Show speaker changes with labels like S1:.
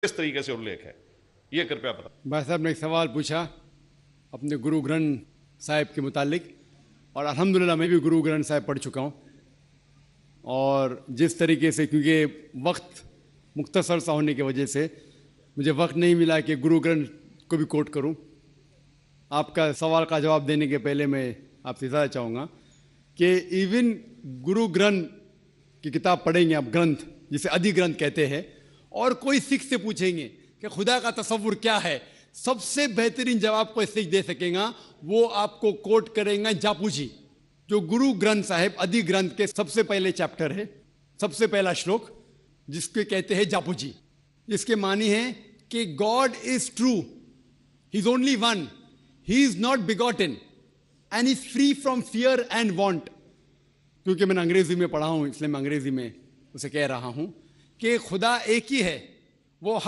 S1: किस तरीके से उल्लेख है, ये कृपया बता।
S2: भाई साहब ने एक सवाल पूछा अपने गुरु ग्रंथ साहिब के मुतालिक, और अल्हम्दुलिल्लाह मैं भी गुरु ग्रंथ साहिब पढ़ चुका हूँ। और जिस तरीके से, क्योंकि वक्त मुख्तसर सा होने की वजह से मुझे वक्त नहीं मिला कि गुरु ग्रंथ को भी कोट करूँ। आपका सवाल का जवाब देने के पहले मैं आपसे ज़्यादा चाहूँगा कि इवन गुरु ग्रंथ की किताब पढ़ेंगे आप, ग्रंथ जिसे आदि ग्रंथ कहते हैं, और कोई सिख से पूछेंगे कि खुदा का तसव्वुर क्या है, सबसे बेहतरीन जवाब कोई सिख दे सकेगा वो आपको कोट करेंगे जापू जी, जो गुरु ग्रंथ साहिब आदि ग्रंथ के सबसे पहले चैप्टर है, सबसे पहला श्लोक, जिसके कहते हैं जापू जी। इसके मानी है कि God is true, he is only one, he is not begotten and is free from fear and want. क्योंकि मैंने अंग्रेजी में पढ़ा हूं इसलिए मैं अंग्रेजी में उसे कह रहा हूं कि खुदा एक ही है, वो हक